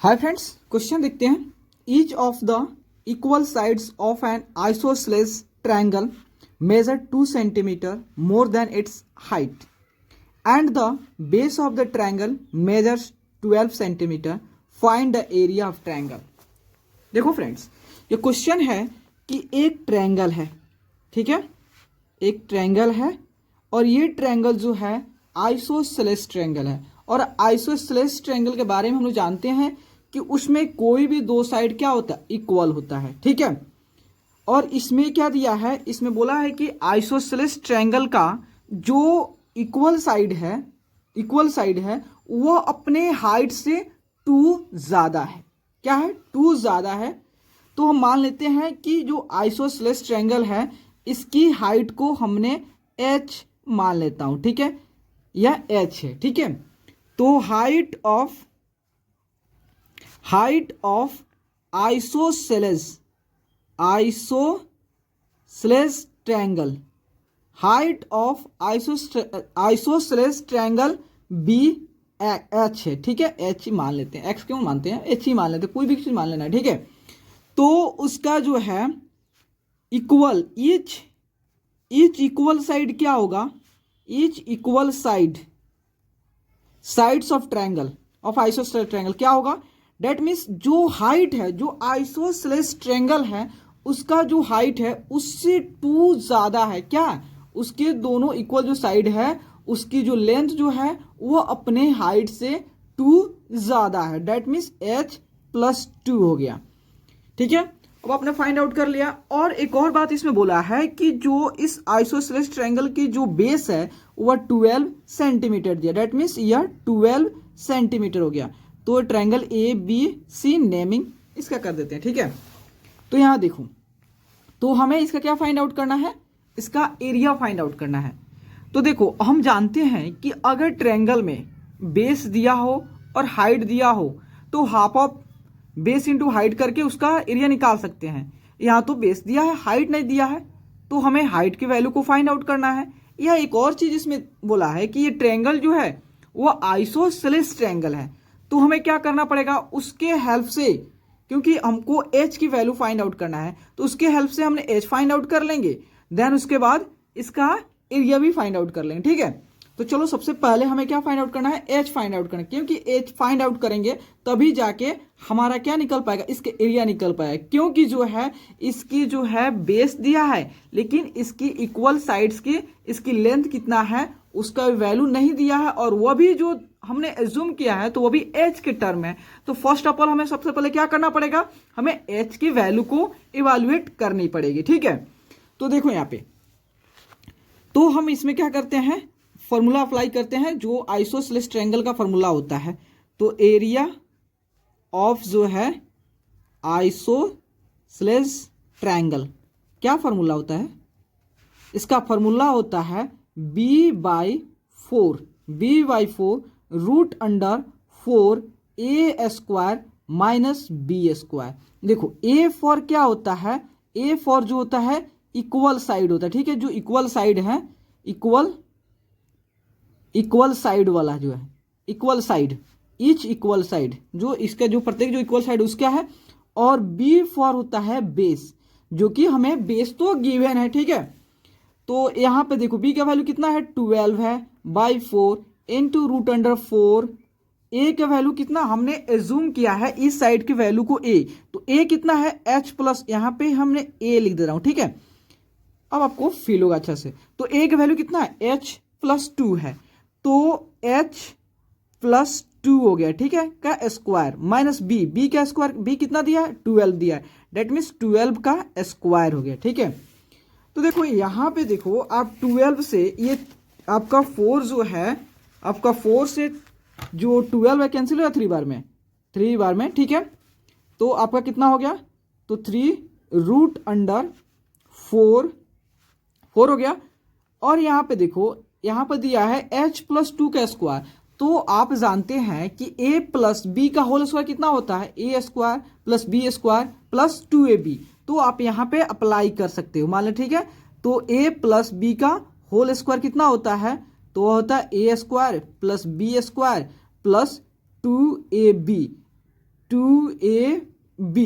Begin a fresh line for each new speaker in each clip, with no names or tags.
Hi friends, question देखते हैं। Each of the equal sides of an isosceles triangle measure 2 centimetre more than its height and the base of the triangle measures 12 centimetre. Find the area of triangle. देखो friends, ये question है कि एक triangle है, ठीक है, एक triangle है और ये ट्रायंगल जो है आइसोसेलेस ट्रायंगल है। और आइसोसेलेस ट्रायंगल के बारे में हम लोग जानते हैं कि उसमें कोई भी दो साइड क्या होता है, इक्वल होता है, ठीक है। और इसमें क्या दिया है, इसमें बोला है कि आइसोसेलेस ट्रायंगल का जो इक्वल साइड है वो अपने हाइट से 2 ज्यादा है। क्या है, 2 ज्यादा है। तो हम मान लेते हैं कि जो आइसोसेलेस ट्रायंगल है इसकी हाइट को हमने h मान लेता हूं, ठीक है, यह h है, ठीक है। तो height of isosceles triangle, height of isosceles triangle B H है, ठीक है। एच मान लेते हैं, एक्स क्यों मानते हैं, एच ही मान लेते हैं, कोई भी चीज मान लेना है, ठीक है। तो उसका जो है इक्वल ईच इक्वल साइड क्या होगा, each equal sides of triangle of isosceles triangle क्या होगा, डेट मीन्स जो हाइट है, जो आइसोसेलेस ट्रायंगल है उसका जो हाइट है उससे 2 ज्यादा है। क्या, उसके दोनों इक्वल जो साइड है उसकी जो लेंथ जो है वो अपने हाइट से 2 ज्यादा है, डेट मीन्स h + 2 हो गया, ठीक है। अब आपने फाइंड आउट कर लिया। और एक और बात इसमें बोला है कि जो इस आइसोसेलेस ट्रायंगल की जो बेस है वह 12 सेंटीमीटर दिया, डेट मीन्स यह 12 सेंटीमीटर हो गया। तो triangle A B C naming इसका कर देते हैं, ठीक है। तो यहां देखो, तो हमें इसका क्या फाइंड आउट करना है, इसका एरिया फाइंड आउट करना है। तो देखो, हम जानते हैं कि अगर ट्रायंगल में बेस दिया हो और हाइट दिया हो तो half of base into height करके उसका एरिया निकाल सकते हैं। यहाँ तो बेस दिया है, हाइट नहीं दिया है, तो हमें हाइट की वैल्यू को फाइंड आउट करना है। यह एक और चीज इसमें बोला है कि ये ट्रायंगल जो है वो आइसोसेलेस ट्रायंगल है, तो हमें क्या करना पड़ेगा, उसके हेल्प से, क्योंकि हमको h की वैल्यू फाइंड आउट करना है तो उसके हेल्प से हमने h फाइंड आउट कर लेंगे, देन उसके बाद इसका एरिया भी फाइंड आउट कर लेंगे, ठीक है। तो चलो, सबसे पहले हमें क्या फाइंड आउट करना है, h फाइंड आउट करना है, क्योंकि h फाइंड आउट करेंगे तभी जाके हमारा क्या निकल पाएगा, इसके एरिया निकल पाएगा। क्योंकि जो है इसकी जो है बेस दिया है लेकिन इसकी इक्वल साइड्स की इसकी लेंथ कितना है उसका वैल्यू नहीं दिया है, और वह भी जो हमने एज्यूम किया है तो वो भी h के टर्म है। तो फर्स्ट ऑफ ऑल हमें सबसे पहले क्या करना पड़ेगा, हमें h की वैल्यू को इवैल्यूएट करनी पड़ेगी, ठीक है। तो देखो यहाँ पे, तो हम इसमें क्या करते हैं, फॉर्मूला अप्लाई करते हैं जो आइसोसेलेस ट्रायंगल का फॉर्मूला होता है। तो एरिया ऑफ जो है आइसोसेलेस ट्रायंगल, क्या फॉर्मूला होता है, इसका फॉर्मूला होता है b/4 √4 a² - b²। देखो, a फॉर क्या होता है, a फॉर जो होता है इक्वल साइड होता है, ठीक है। जो इक्वल साइड है, इक्वल साइड वाला जो है, equal side, each equal side, जो इसका जो प्रत्येक जो इक्वल साइड उसका है। और बी फॉर होता है बेस, जो कि हमें बेस तो गिवन है, ठीक है। तो यहां पे देखो बी का वैल्यू कितना है, 12 है /4 इंटू √4। ए का वैल्यू कितना हमने एज्यूम किया है, इस साइड की वैल्यू को ए, तो ए कितना है h+, यहां पे हमने ए लिख दे रहा हूं, ठीक है। अब आपको फील होगा अच्छा से। तो ए का वैल्यू कितना है, h+2 है, तो h+2 हो गया, ठीक है, का स्क्वायर माइनस बी का स्क्वायर, बी कितना दिया है, 12 दिया है, डेट मीन्स 12 का स्क्वायर हो गया, ठीक है। तो देखो यहां पे देखो, आप 12 से ये आपका 4 जो है, आपका 4 से जो 12 है कैंसिल हो गया 3 बार में, ठीक है। तो आपका कितना हो गया, तो 3√4 हो गया। और यहां पे देखो, यहां पर दिया है h+2 का स्क्वायर, तो आप जानते हैं कि a + b का होल स्क्वायर कितना होता है, a² + b² + 2ab। तो आप यहां पे अप्लाई कर सकते हो, मान लो, ठीक है। तो a + b का होल स्क्वायर कितना होता है, तो वह होता है a² + b² + 2ab 2ab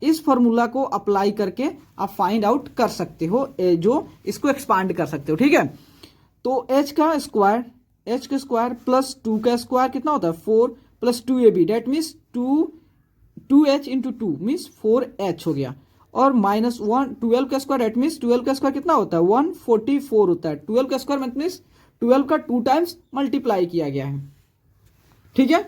इस फॉर्मूला को अप्लाई करके आप फाइंड आउट कर सकते हो, जो इसको एक्सपांड कर सकते हो, ठीक है। तो h का स्क्वायर प्लस 2 का स्क्वायर कितना होता है 4 plus 2ab, that means 2h into 2 means 4h हो गया, और माइनस 1 12 का स्क्वायर, डेट मीन्स 12 का स्क्वायर कितना होता है 144 होता है। 12 का स्क्वायर मीन्स 12 का 2 टाइम्स मल्टीप्लाई किया गया है, ठीक है।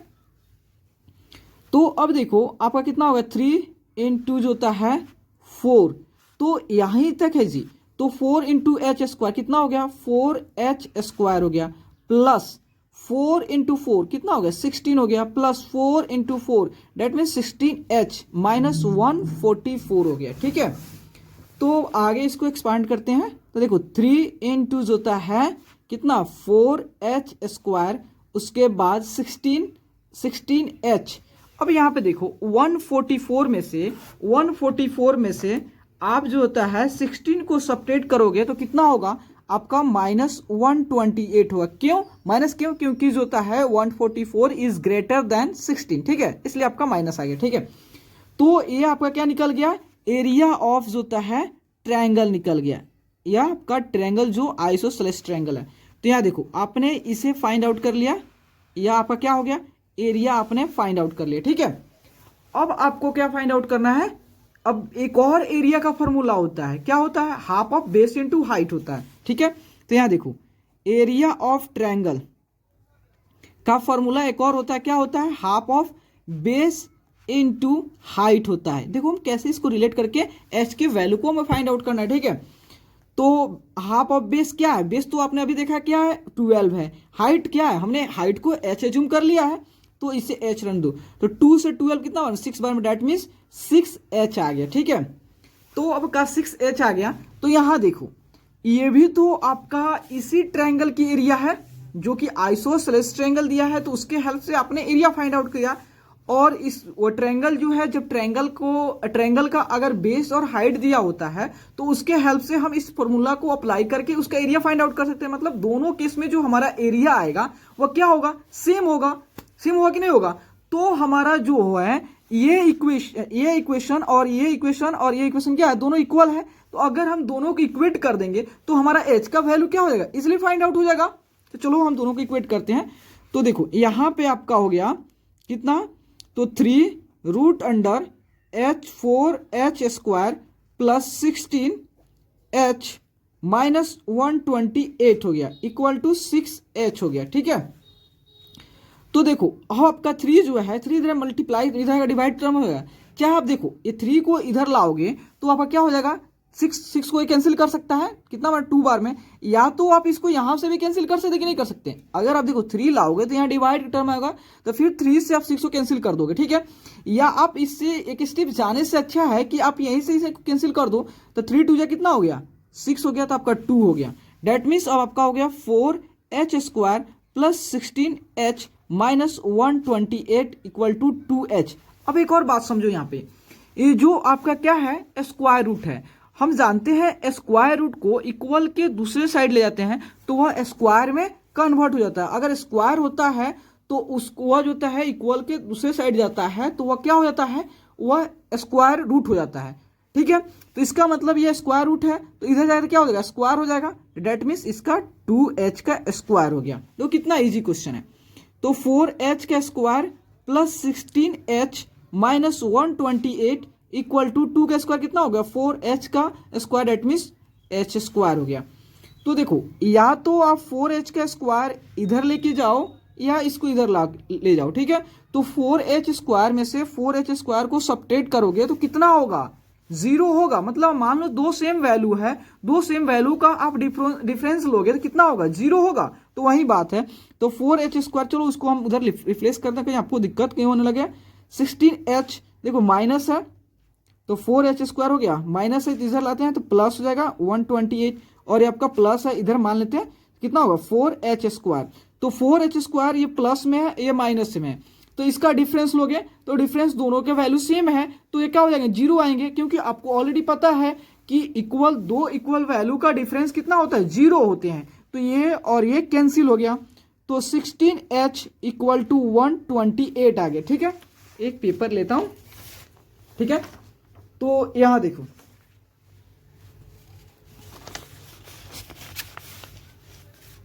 तो अब देखो आपका कितना होगा 3 इंटू जो होता है 4, तो यहीं तक है जी। तो 4 इंटू एच स्क्वायर कितना हो गया 4h स्क्वायर हो गया, प्लस 4 इंटू 4 कितना हो गया 16 हो गया, plus 4 into 4 that mean 16h minus 144 हो गया, ठीक है। तो आगे इसको एक्सपांड करते हैं, तो देखो 3 इंटू जो होता है कितना 4h स्क्वायर, उसके बाद 16h। अब यहाँ पे देखो 144 में से आप जो होता है 16 को सब्ट्रैक्ट करोगे तो कितना होगा आपका माइनस 128 होगा। क्यों माइनस, क्योंकि जो होता है 144 इज ग्रेटर देन 16, ठीक है, इसलिए आपका माइनस आ गया, ठीक है। तो ये आपका क्या निकल गया एरिया ऑफ जो होता है ट्रायंगल निकल गया, या आपका ट्रायंगल जो आइसोसेलेस ट्रायंगल है। तो यहाँ देखो आपने इसे फाइंड आउट कर लिया, या आपका क्या हो गया एरिया आपने फाइंड आउट कर लिया, ठीक है। अब आपको क्या फाइंड आउट करना है, अब एक और एरिया का फॉर्मूला होता है, क्या होता है half of base into height होता है, ठीक है। तो यहां देखो एरिया ऑफ ट्रायंगल का फॉर्मूला एक और होता है, क्या होता है half of base into height होता है। देखो हम कैसे इसको रिलेट करके एच के वैल्यू को हमें फाइंड आउट करना है, ठीक है। तो हाफ ऑफ बेस क्या है, बेस तो आपने अभी देखा क्या है 12 है, हाइट क्या है हमने हाइट को एच एज्यूम कर लिया है, तो इसे एच रन दो, तो 2 से 12 कितना होगा 6 बार में, डेट मीन्स 6h आ गया, ठीक है। तो अब का 6h आ गया, तो यहां देखो ये भी तो आपका इसी ट्रायंगल की एरिया है जो कि आइसोसेलेस ट्रायंगल दिया है, तो उसके हेल्प से आपने एरिया फाइंड आउट किया। और इस वो ट्रायंगल जो है, जब ट्रायंगल का अगर बेस और हाइट दिया होता है तो उसके हेल्प से हम इस फॉर्मूला को अप्लाई करके उसका एरिया फाइंड आउट कर सकते हैं। मतलब दोनों केस में जो हमारा एरिया आएगा वह क्या होगा सेम होगा कि नहीं होगा। तो हमारा जो है ये इक्वेशन और ये इक्वेशन क्या है दोनों इक्वल है, तो अगर हम दोनों को इक्वेट कर देंगे तो हमारा एच का वैल्यू क्या हो जाएगा इजिली फाइंड आउट हो जाएगा। तो चलो हम दोनों को इक्वेट करते हैं। तो देखो यहां पे आपका हो गया कितना, तो 3 root under h4h square plus 16h minus 128 हो गया इक्वल टू 6h हो गया, ठीक है। तो देखो अब आपका 3 जो है 3 इधर मल्टीप्लाई इधर का डिवाइड टर्म होगा, क्या आप देखो ये 3 को इधर लाओगे तो आपका क्या हो जाएगा 6 को कैंसिल कर सकता है कितना बार 2 बार में, या तो आप इसको यहां से भी कैंसिल कर सकते कि नहीं कर सकते। अगर आप देखो 3 लाओगे तो यहाँ डिवाइड टर्म आएगा, तो फिर 3 से आप 6 को कैंसिल कर दोगे, ठीक है। या आप इससे एक स्टेप जाने से अच्छा है कि आप यहीं से इसे कैंसिल कर दो, तो 3 2 कितना हो गया 6 हो गया, तो आपका 2 हो गया। डेट मीन्स अब आपका हो गया 4h square plus 16h minus 128 equal to 2h। अब एक और बात समझो यहाँ पे, ये जो आपका क्या है स्क्वायर रूट है, हम जानते हैं स्क्वायर रूट को इक्वल के दूसरे साइड ले जाते हैं तो वह स्क्वायर में कन्वर्ट हो जाता है। अगर स्क्वायर होता है तो उसको वह जो होता है इक्वल के दूसरे साइड जाता है तो वह क्या हो जाता है वह स्क्वायर रूट हो जाता है, ठीक है। तो इसका मतलब ये स्क्वायर रूट है, तो इधर जाकर क्या हो जाएगा स्क्वायर हो जाएगा, डेट मीन्स इसका 2h का स्क्वायर हो गया। तो कितना इजी क्वेश्चन है। तो 4h का square plus 16h minus 128 equal to 2 का स्क्वायर कितना हो गया 4h का square, that means h square हो गया। तो देखो या तो आप 4h का स्क्वायर इधर लेके जाओ या इसको इधर ले जाओ, ठीक है। तो 4h स्क्वायर में से 4h स्क्वायर को सब्ट्रैक्ट करोगे तो कितना होगा 0 होगा। मतलब मान लो दो सेम वैल्यू है, दो सेम वैल्यू का आप डिफरेंस लोगे तो कितना होगा 0 होगा। तो वही बात है। तो 4h स्क्वायर, चलो उसको हम उधर रिप्लेस करते हैं, कहीं आपको दिक्कत कहीं होने लगे। 16h देखो माइनस है तो 4h स्क्वायर हो गया, माइनस है इधर लाते हैं तो प्लस हो जाएगा 128, और ये आपका प्लस है इधर मान लेते हैं कितना होगा 4h स्क्वायर। तो 4h स्क्वायर ये प्लस में है ये माइनस में है, तो इसका डिफरेंस लोगे तो डिफरेंस दोनों के वैल्यू सेम है, तो ये क्या हो जाएंगे 0 आएंगे, क्योंकि आपको ऑलरेडी पता है कि दो इक्वल वैल्यू का डिफरेंस कितना होता है 0 होते हैं। तो ये और ये कैंसिल हो गया, तो 16h इक्वल टू 128 आ गया, ठीक है। एक पेपर लेता हूं, ठीक है। तो यहां देखो,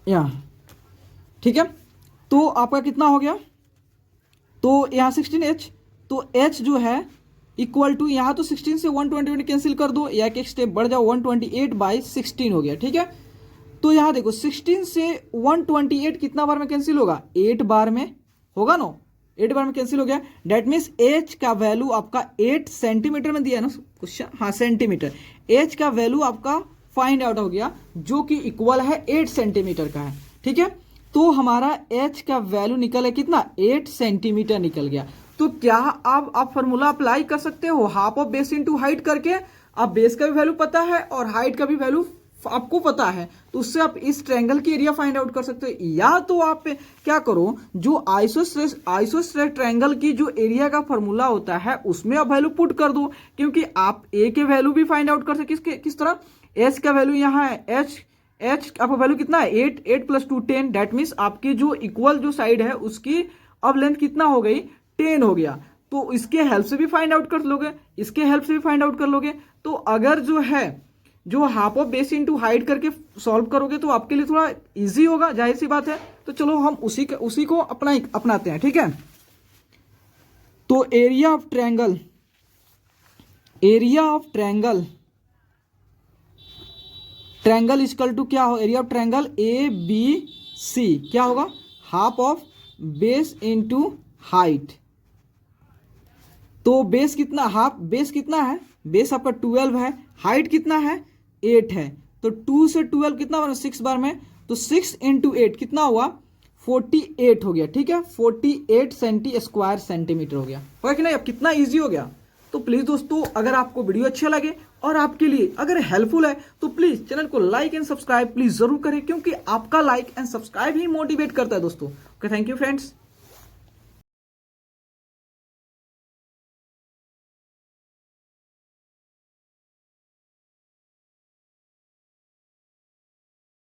यहां, ठीक है। तो आपका कितना हो गया, तो यहां 16h, तो h जो है इक्वल टू, यहां तो 16 से 120 कैंसिल कर दो, या एक स्टेप बढ़ जाओ, 128/16 हो गया, ठीक है। तो यहां देखो 16 से 128 कितना बार में कैंसिल होगा, 8 बार में होगा ना, 8 बार में कैंसिल हो गया। डेट मीन्स h का वैल्यू आपका 8 सेंटीमीटर में दिया है ना क्वेश्चन, हाँ सेंटीमीटर, h का वैल्यू आपका फाइंड आउट हो गया, जो कि इक्वल है 8 सेंटीमीटर का है, ठीक है। तो हमारा h का वैल्यू निकल है कितना, 8 सेंटीमीटर निकल गया। तो क्या अब आप फॉर्मूला अप्लाई कर सकते हो, half of base into height करके, आप बेस का भी वैल्यू पता है और हाइट का भी वैल्यू आपको पता है, तो उससे आप इस ट्रायंगल की एरिया फाइंड आउट कर सकते हो। या तो आप क्या करो, जो आइसोसेलेस ट्रायंगल की जो एरिया का फॉर्मूला होता है उसमें आप वैल्यू पुट कर दो, क्योंकि आप ए के वैल्यू भी फाइंड आउट कर सकते, किस तरह, एच का वैल्यू यहाँ है, एच आपका वैल्यू कितना है, 8 + 2 10, डेट मीन्स आपकी जो इक्वल जो साइड है उसकी अब लेंथ कितना हो गई, 10 हो गया। तो इसके हेल्प से भी फाइंड आउट कर लोगे, इसके हेल्प से भी फाइंड आउट कर लोगे। तो अगर जो है जो half of base into height करके सॉल्व करोगे तो आपके लिए थोड़ा इजी होगा, जाहिर सी बात है। तो चलो हम उसी को अपनाते हैं, ठीक है। तो area of triangle equal to क्या हो, एरिया ऑफ ट्रायंगल ABC क्या होगा, half of base into height. तो बेस कितना, हाफ बेस कितना है, बेस आपका 12 है, हाइट कितना है 8 है, तो 2 से 12 कितना बना, 6 बार में, तो 6 × 8 कितना हुआ, 48 हो गया, ठीक है। 48 स्क्वायर सेंटीमीटर हो गया कि नहीं। अब कितना इजी हो गया। तो प्लीज दोस्तों, अगर आपको वीडियो अच्छा लगे और आपके लिए अगर हेल्पफुल है तो प्लीज चैनल को लाइक एंड सब्सक्राइब प्लीज जरूर करें, क्योंकि आपका like and subscribe he motivate करता है दोस्तों। Okay, thank you friends.